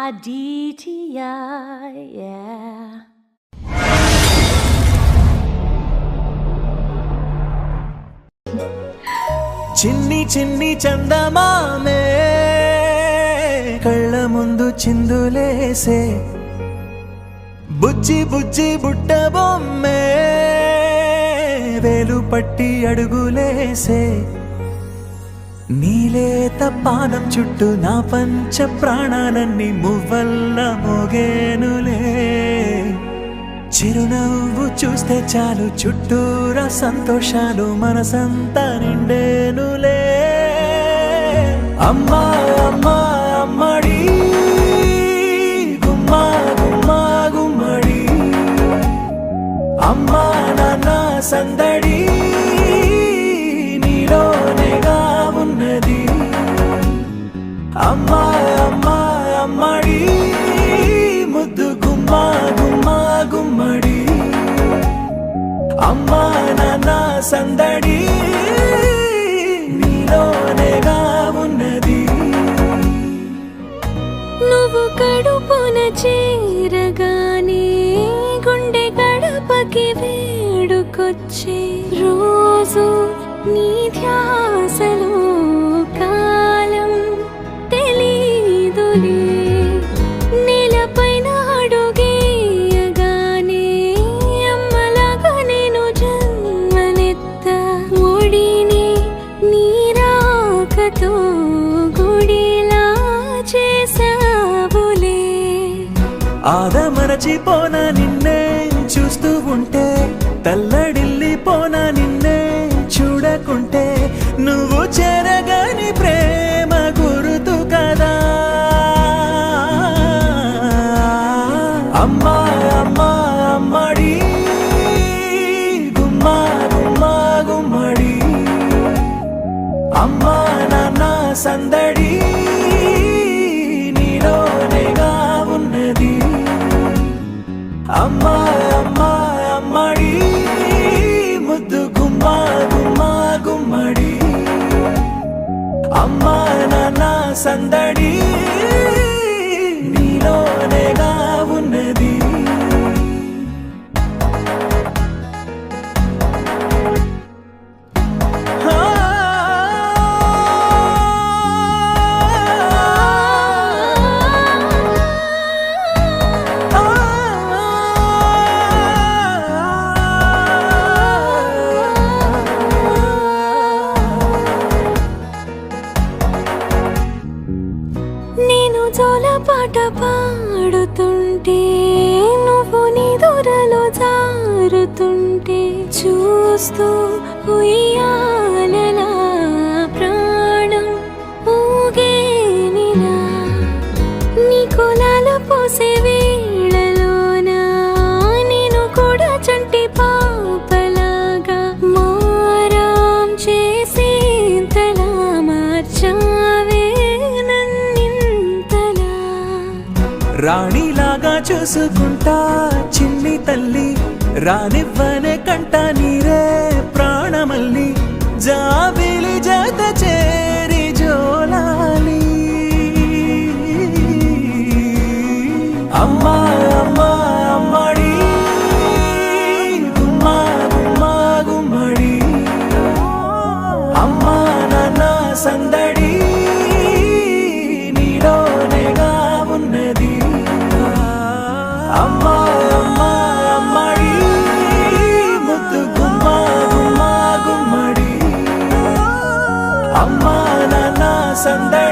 yeah. చిన్ని చిన్ని చందమామే కళ్ళ ముందు చిందులేసే బుజ్జి బుజ్జి బుట్ట బొమ్మే వేలు పట్టి అడుగులేసే నీలేత పానం చుట్టూ నా పంచ ప్రాణాలన్నీ మువ్వల్ల మోగేనులే చిరునవ్వు చూస్తే చాలు చుట్టూరా సంతోషాలు మనసంతా నిండేనులే అమ్మా అమ్మా అమ్మడి గుమ్మా గుమ్మా గుమ్మడి అమ్మా నాన్న సందడి నీలోనేగా ఉన్నది అమ్మా అమ్మా అమ్మడి ముద్దు గుమ్మా గుమ్మా గుమ్మడి అమ్మా నాన్న సందడి నీలోనేగా ఉన్నది నువ్వు కడుపున చేరగానే గుండె గడపకి వేడుకొచ్చే రోజు నీ ధ్యాసలో కాలం తెలీదులే నేలపైన అడుగేయగానే అమ్మలాగా నేను జన్మనెత్త ఒడిని నీ రాకతో గుడిలా చేసావులే ఆదమరచిపోనా నిన్నే చూస్తూ ఉంటే తల్లడిల్లిపోనా నిన్నే చూడకుంటే నువ్వు చెరగని ప్రేమ గురుతు కదా అమ్మా అమ్మా అమ్మడి గుమ్మా గుమ్మా గుమ్మడి అమ్మా నాన్న సందడి నీలోనేగా ఉన్నది అమ్మా అమ్మా అమ్మడి ముద్దు గుమ్మా గుమ్మా గుమ్మడి అమ్మా నాన్న సందడి నీలోనేగా ఉన్నది నేను జోలపాట పాడుతుంటే నువ్వు నీ దూరలో జారుతుంటే చూస్తూ ఉయ్యాలలా ప్రాణం ఊగేనిలా నీ కులాల పోసే వేళలోనా నేను కూడా చంటి పాపలాగా మారాం చేసేంతలా మార్చావే రాణిలాగా చూసుకుంటా చిన్ని తల్లి రానివ్వనే కంట నీరే ప్రాణమల్లి జాబిలి జత చేరి జోలాలి అమ్మా అమ్మా అమ్మడి గుమ్మా గుమ్మా గుమ్మడి అమ్మా నాన్న సందడి నీలోనేగా ఉన్నది అమ్మా అమ్మా అమ్మడి ముద్దు గుమ్మా గుమ్మా గుమ్మడి అమ్మా నాన్న సందడి